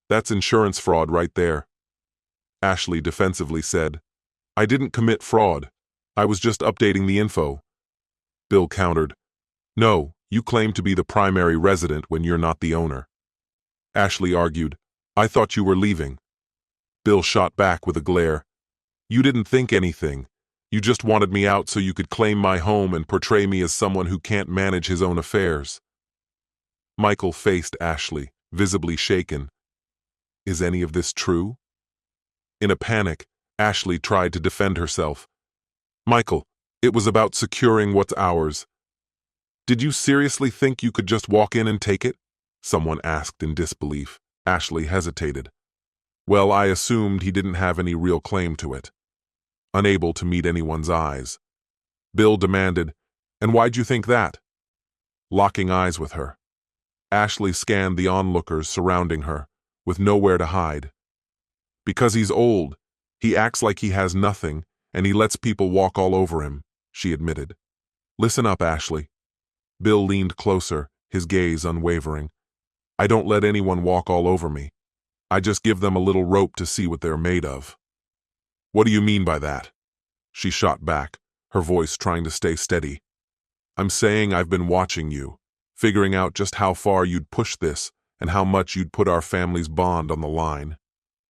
[SPEAKER 1] That's insurance fraud right there. Ashley defensively said, I didn't commit fraud. I was just updating the info. Bill countered, No, You claim to be the primary resident when you're not the owner. Ashley argued, I thought you were leaving. Bill shot back with a glare. You didn't think anything. You just wanted me out so you could claim my home and portray me as someone who can't manage his own affairs. Michael faced Ashley, visibly shaken. Is any of this true? In a panic, Ashley tried to defend herself. Michael, it was about securing what's ours. Did you seriously think you could just walk in and take it? Someone asked in disbelief. Ashley hesitated. Well, I assumed he didn't have any real claim to it. Unable to meet anyone's eyes, Bill demanded, And why'd you think that? Locking eyes with her, Ashley scanned the onlookers surrounding her, with nowhere to hide. Because he's old, he acts like he has nothing, and he lets people walk all over him, she admitted. Listen up, Ashley. Bill leaned closer, his gaze unwavering. I don't let anyone walk all over me. I just give them a little rope to see what they're made of. What do you mean by that? She shot back, her voice trying to stay steady. I'm saying I've been watching you, figuring out just how far you'd push this and how much you'd put our family's bond on the line.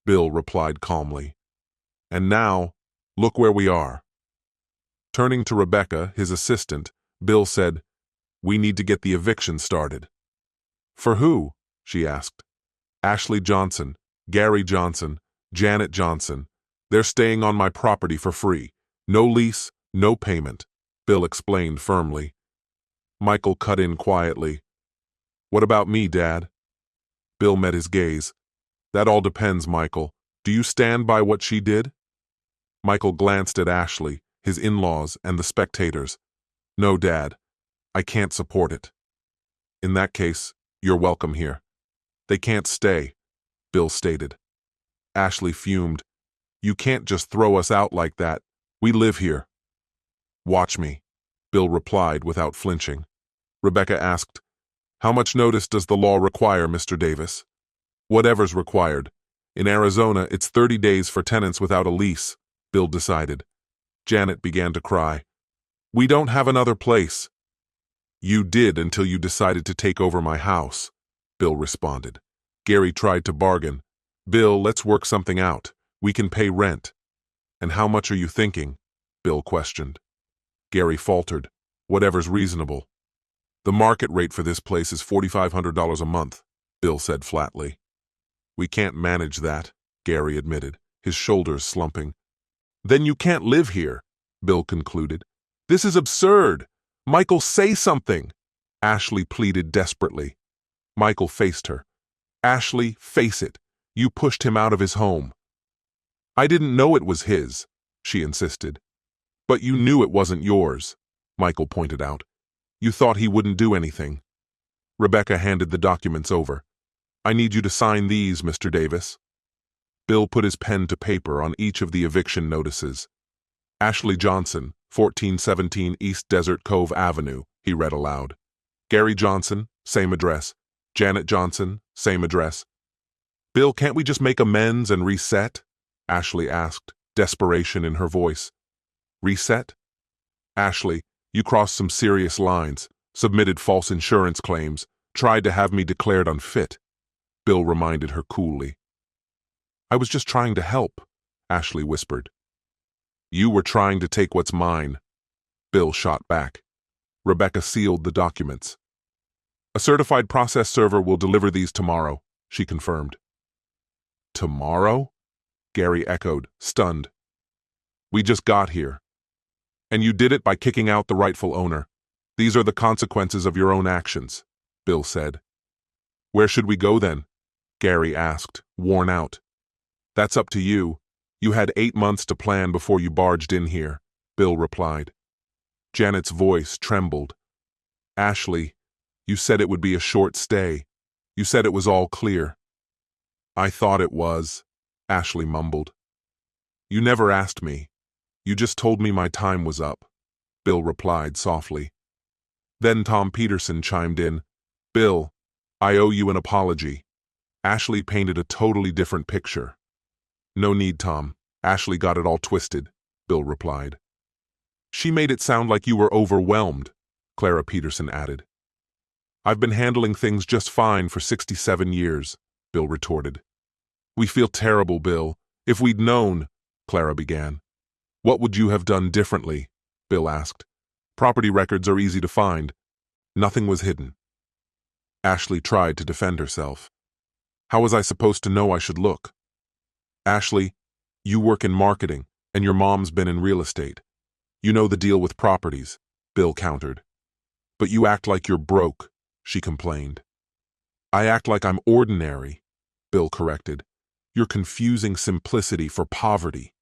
[SPEAKER 1] Bill replied calmly. And now, look where we are. Turning to Rebecca, his assistant, Bill said, We need to get the eviction started. For who? She asked. Ashley Johnson, Gary Johnson, Janet Johnson. They're staying on my property for free. No lease, no payment, Bill explained firmly. Michael cut in quietly. What about me, Dad? Bill met his gaze. That all depends, Michael. Do you stand by what she did? Michael glanced at Ashley, his in-laws, and the spectators. No, Dad. I can't support it. In that case, you're welcome here. They can't stay, Bill stated. Ashley fumed. You can't just throw us out like that. We live here. Watch me, Bill replied without flinching. Rebecca asked, How much notice does the law require, Mr. Davis? Whatever's required. In Arizona, it's 30 days for tenants without a lease, Bill decided. Janet began to cry. We don't have another place. You did until you decided to take over my house, Bill responded. Gary tried to bargain. Bill, let's work something out. We can pay rent. And how much are you thinking? Bill questioned. Gary faltered. Whatever's reasonable. The market rate for this place is $4,500 a month, Bill said flatly. We can't manage that, Gary admitted, his shoulders slumping. Then you can't live here, Bill concluded. This is absurd. Michael, say something, Ashley pleaded desperately. Michael faced her. Ashley, face it. You pushed him out of his home. I didn't know it was his, she insisted. But you knew it wasn't yours, Michael pointed out. You thought he wouldn't do anything. Rebecca handed the documents over. I need you to sign these, Mr. Davis. Bill put his pen to paper on each of the eviction notices. Ashley Johnson, 1417 East Desert Cove Avenue, he read aloud. Gary Johnson, same address. Janet Johnson, same address. Bill, can't we just make amends and reset? Ashley asked, desperation in her voice. Reset? Ashley, you crossed some serious lines, submitted false insurance claims, tried to have me declared unfit, Bill reminded her coolly. I was just trying to help, Ashley whispered. You were trying to take what's mine, Bill shot back. Rebecca sealed the documents. A certified process server will deliver these tomorrow, she confirmed. Tomorrow? Gary echoed, stunned. We just got here. And you did it by kicking out the rightful owner. These are the consequences of your own actions, Bill said. Where should we go then? Gary asked, worn out. That's up to you. You had 8 months to plan before you barged in here, Bill replied. Janet's voice trembled. Ashley, you said it would be a short stay. You said it was all clear. I thought it was, Ashley mumbled. You never asked me. You just told me my time was up, Bill replied softly. Then Tom Peterson chimed in. Bill, I owe you an apology. Ashley painted a totally different picture. No need, Tom. Ashley got it all twisted, Bill replied. She made it sound like you were overwhelmed, Clara Peterson added. I've been handling things just fine for 67 years, Bill retorted. We feel terrible, Bill. If we'd known, Clara began. What would you have done differently? Bill asked. Property records are easy to find. Nothing was hidden. Ashley tried to defend herself. How was I supposed to know I should look? Ashley, you work in marketing, and your mom's been in real estate. You know the deal with properties, Bill countered. But you act like you're broke, she complained. I act like I'm ordinary, Bill corrected. You're confusing simplicity for poverty.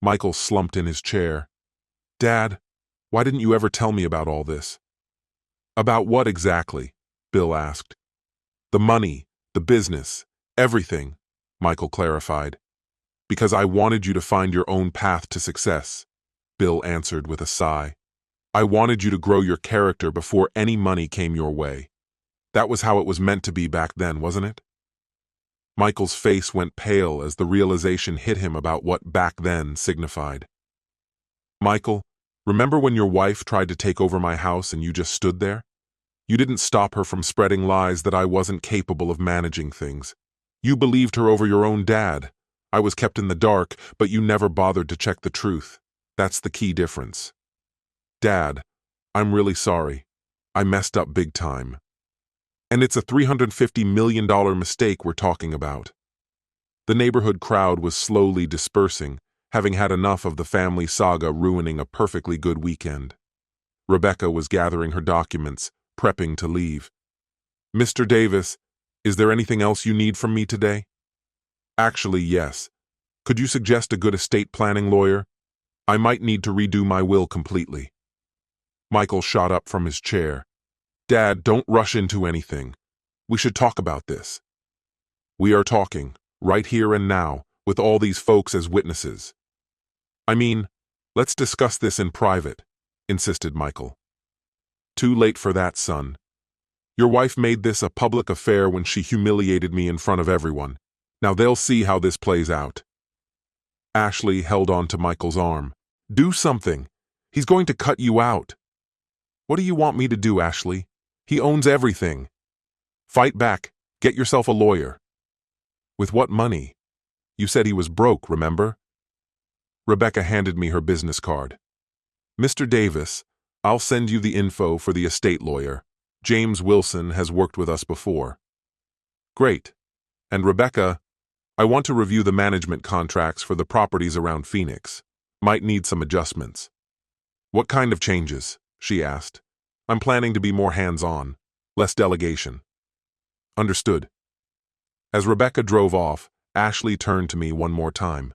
[SPEAKER 1] Michael slumped in his chair. Dad, why didn't you ever tell me about all this? About what exactly? Bill asked. The money, the business, everything, Michael clarified. Because I wanted you to find your own path to success, Bill answered with a sigh. I wanted you to grow your character before any money came your way. That was how it was meant to be back then, wasn't it? Michael's face went pale as the realization hit him about what back then signified. Michael, remember when your wife tried to take over my house and you just stood there? You didn't stop her from spreading lies that I wasn't capable of managing things. You believed her over your own dad. I was kept in the dark, but you never bothered to check the truth. That's the key difference. Dad, I'm really sorry. I messed up big time. And it's a $350 million mistake we're talking about. The neighborhood crowd was slowly dispersing, having had enough of the family saga ruining a perfectly good weekend. Rebecca was gathering her documents, prepping to leave. Mr. Davis, is there anything else you need from me today? Actually, yes. Could you suggest a good estate planning lawyer? I might need to redo my will completely. Michael shot up from his chair. Dad, don't rush into anything. We should talk about this. We are talking, right here and now, with all these folks as witnesses. I mean, let's discuss this in private, insisted Michael. Too late for that, son. Your wife made this a public affair when she humiliated me in front of everyone. Now they'll see how this plays out. Ashley held on to Michael's arm. Do something. He's going to cut you out. What do you want me to do, Ashley? He owns everything. Fight back. Get yourself a lawyer. With what money? You said he was broke, remember? Rebecca handed me her business card. Mr. Davis, I'll send you the info for the estate lawyer. James Wilson has worked with us before. Great. And Rebecca, I want to review the management contracts for the properties around Phoenix. Might need some adjustments. What kind of changes? She asked. I'm planning to be more hands-on, less delegation. Understood. As Rebecca drove off, Ashley turned to me one more time.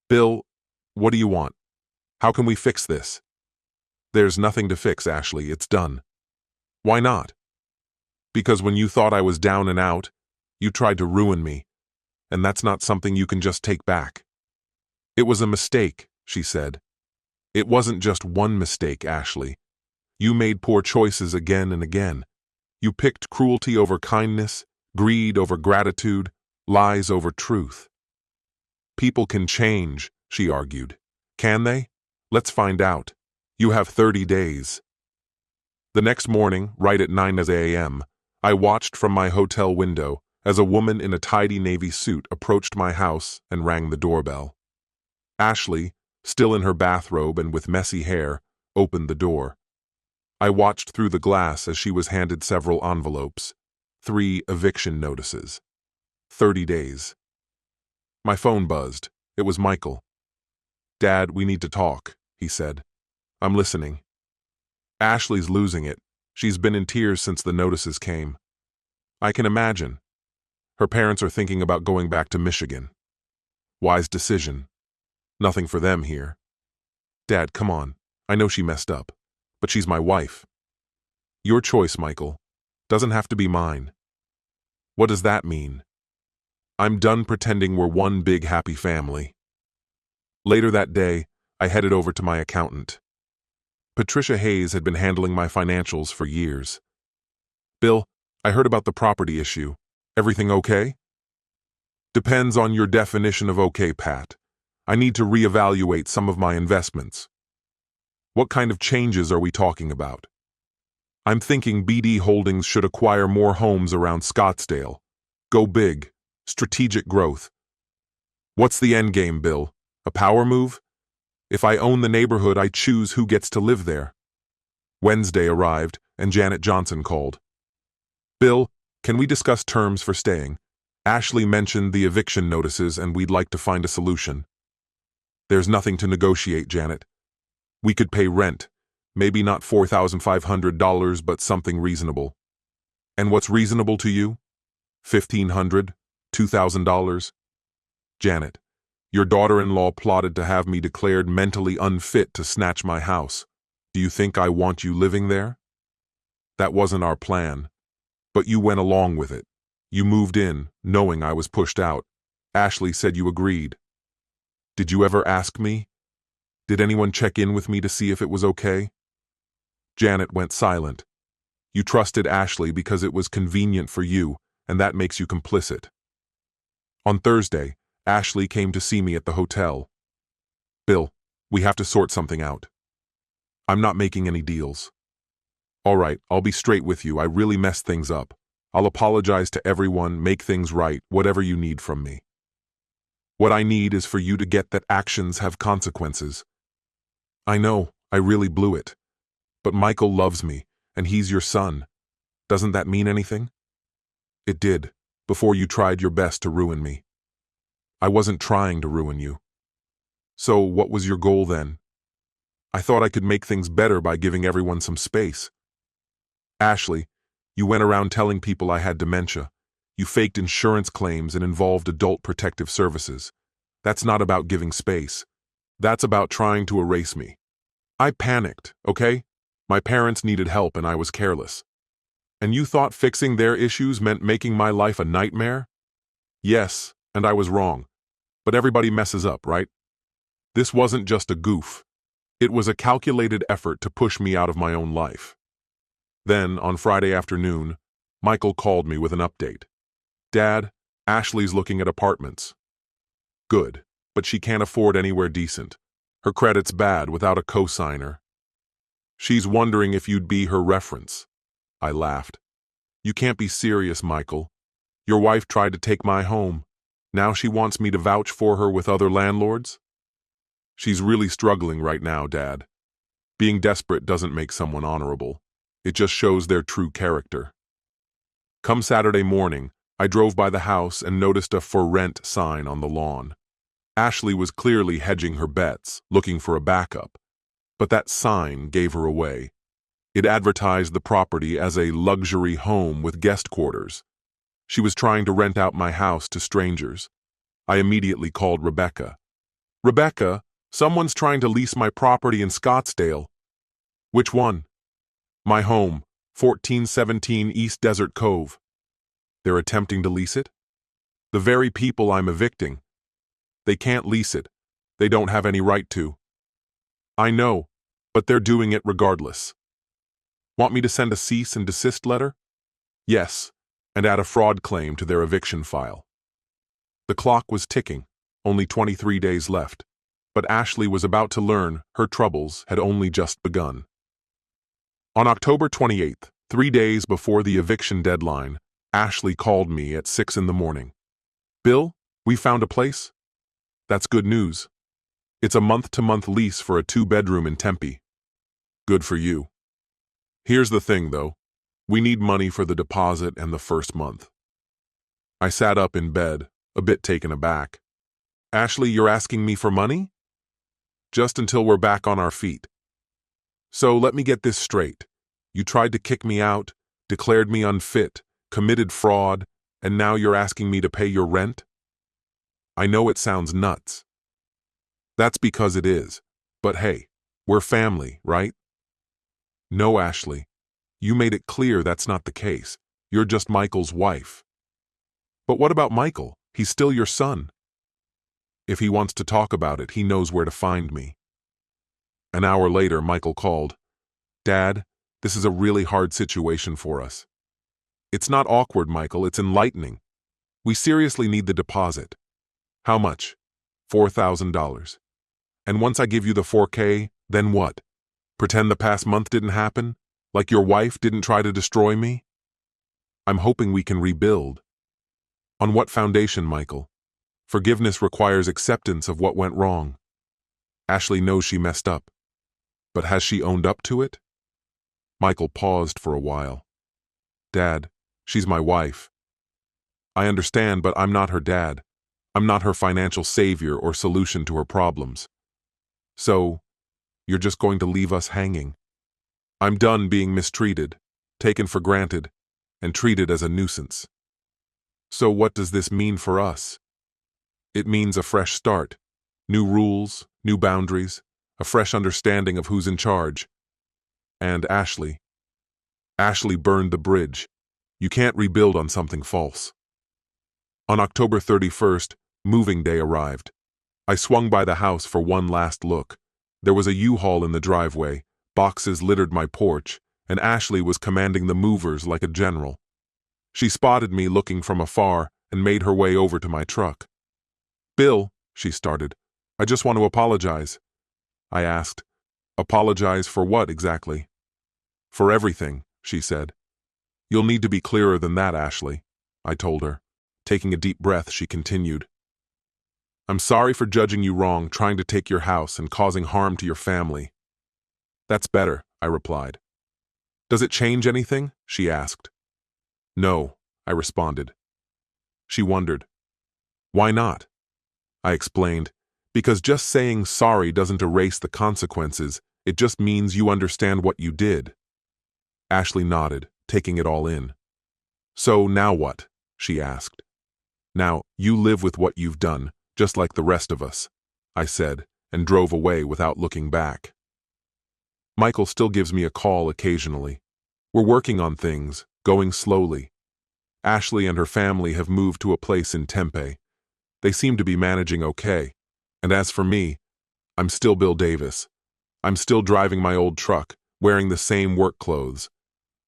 [SPEAKER 1] Bill, what do you want? How can we fix this? There's nothing to fix, Ashley. It's done. Why not? Because when you thought I was down and out, you tried to ruin me, and that's not something you can just take back. It was a mistake, she said. It wasn't just one mistake, Ashley. You made poor choices again and again. You picked cruelty over kindness, greed over gratitude, lies over truth. People can change, she argued. Can they? Let's find out. You have 30 days. The next morning, right at 9 a.m., I watched from my hotel window as a woman in a tidy navy suit approached my house and rang the doorbell. Ashley, still in her bathrobe and with messy hair, opened the door. I watched through the glass as she was handed several envelopes, 3 eviction notices. 30 days. My phone buzzed. It was Michael. Dad, we need to talk, he said. I'm listening. Ashley's losing it. She's been in tears since the notices came. I can imagine. Her parents are thinking about going back to Michigan. Wise decision. Nothing for them here. Dad, come on. I know she messed up, but she's my wife. Your choice, Michael. Doesn't have to be mine. What does that mean? I'm done pretending we're one big happy family. Later that day, I headed over to my accountant. Patricia Hayes had been handling my financials for years. Bill, I heard about the property issue. Everything okay? Depends on your definition of okay, Pat. I need to reevaluate some of my investments. What kind of changes are we talking about? I'm thinking BD Holdings should acquire more homes around Scottsdale. Go big. Strategic growth. What's the end game, Bill? A power move? If I own the neighborhood, I choose who gets to live there. Wednesday arrived, and Janet Johnson called. Bill, can we discuss terms for staying? Ashley mentioned the eviction notices and we'd like to find a solution. There's nothing to negotiate, Janet. We could pay rent. Maybe not $4,500, but something reasonable. And what's reasonable to you? $1,500? $2,000? Janet, your daughter-in-law plotted to have me declared mentally unfit to snatch my house. Do you think I want you living there? That wasn't our plan. But you went along with it. You moved in, knowing I was pushed out. Ashley said you agreed. Did you ever ask me? Did anyone check in with me to see if it was okay? Janet went silent. You trusted Ashley because it was convenient for you, and that makes you complicit. On Thursday, Ashley came to see me at the hotel. Bill, we have to sort something out. I'm not making any deals. All right, I'll be straight with you. I really messed things up. I'll apologize to everyone, make things right, whatever you need from me. What I need is for you to get that actions have consequences. I know, I really blew it. But Michael loves me, and he's your son. Doesn't that mean anything? It did, before you tried your best to ruin me. I wasn't trying to ruin you. So what was your goal then? I thought I could make things better by giving everyone some space. Ashley, you went around telling people I had dementia. You faked insurance claims and involved adult protective services. That's not about giving space. That's about trying to erase me. I panicked, okay? My parents needed help and I was careless. And you thought fixing their issues meant making my life a nightmare? Yes, and I was wrong. But everybody messes up, right? This wasn't just a goof. It was a calculated effort to push me out of my own life. Then, on Friday afternoon, Michael called me with an update. Dad, Ashley's looking at apartments. Good, but she can't afford anywhere decent. Her credit's bad without a cosigner. She's wondering if you'd be her reference. I laughed. You can't be serious, Michael. Your wife tried to take my home. Now she wants me to vouch for her with other landlords? She's really struggling right now, Dad. Being desperate doesn't make someone honorable. It just shows their true character. Come Saturday morning, I drove by the house and noticed a for rent sign on the lawn. Ashley was clearly hedging her bets, looking for a backup. But that sign gave her away. It advertised the property as a luxury home with guest quarters. She was trying to rent out my house to strangers. I immediately called Rebecca. Rebecca, someone's trying to lease my property in Scottsdale. Which one? My home, 1417 East Desert Cove. They're attempting to lease it? The very people I'm evicting. They can't lease it. They don't have any right to. I know, but they're doing it regardless. Want me to send a cease and desist letter? Yes, and add a fraud claim to their eviction file. The clock was ticking, only 23 days left, but Ashley was about to learn her troubles had only just begun. On October 28th, 3 days before the eviction deadline, Ashley called me at 6 in the morning. Bill, we found a place? That's good news. It's a month-to-month lease for a 2-bedroom in Tempe. Good for you. Here's the thing, though. We need money for the deposit and the first month. I sat up in bed, a bit taken aback. Ashley, you're asking me for money? Just until we're back on our feet. So let me get this straight. You tried to kick me out, declared me unfit, committed fraud, and now you're asking me to pay your rent? I know it sounds nuts. That's because it is. But hey, we're family, right? No, Ashley. You made it clear that's not the case. You're just Michael's wife. But what about Michael? He's still your son. If he wants to talk about it, he knows where to find me. An hour later, Michael called. Dad, this is a really hard situation for us. It's not awkward, Michael, it's enlightening. We seriously need the deposit. How much? $4,000. And once I give you the $4K, then what? Pretend the past month didn't happen? Like your wife didn't try to destroy me? I'm hoping we can rebuild. On what foundation, Michael? Forgiveness requires acceptance of what went wrong. Ashley knows she messed up. But has she owned up to it? Michael paused for a while. Dad, she's my wife. I understand, but I'm not her dad. I'm not her financial savior or solution to her problems. So, you're just going to leave us hanging? I'm done being mistreated, taken for granted, and treated as a nuisance. So what does this mean for us? It means a fresh start, new rules, new boundaries, a fresh understanding of who's in charge. And Ashley. Ashley burned the bridge. You can't rebuild on something false. On October 31st, moving day arrived. I swung by the house for one last look. There was a U-Haul in the driveway, boxes littered my porch, and Ashley was commanding the movers like a general. She spotted me looking from afar and made her way over to my truck. Bill, she started, I just want to apologize. I asked, apologize for what exactly? For everything, she said. You'll need to be clearer than that, Ashley, I told her. Taking a deep breath, she continued. I'm sorry for judging you wrong, trying to take your house and causing harm to your family. That's better, I replied. Does it change anything? She asked. No, I responded. She wondered. Why not? I explained, because just saying sorry doesn't erase the consequences, it just means you understand what you did. Ashley nodded, taking it all in. So now what? She asked. Now, you live with what you've done, just like the rest of us, I said, and drove away without looking back. Michael still gives me a call occasionally. We're working on things, going slowly. Ashley and her family have moved to a place in Tempe. They seem to be managing okay. And as for me, I'm still Bill Davis. I'm still driving my old truck, wearing the same work clothes.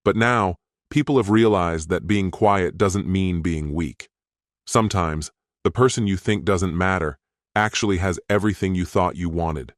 [SPEAKER 1] But now, people have realized that being quiet doesn't mean being weak. Sometimes, the person you think doesn't matter actually has everything you thought you wanted.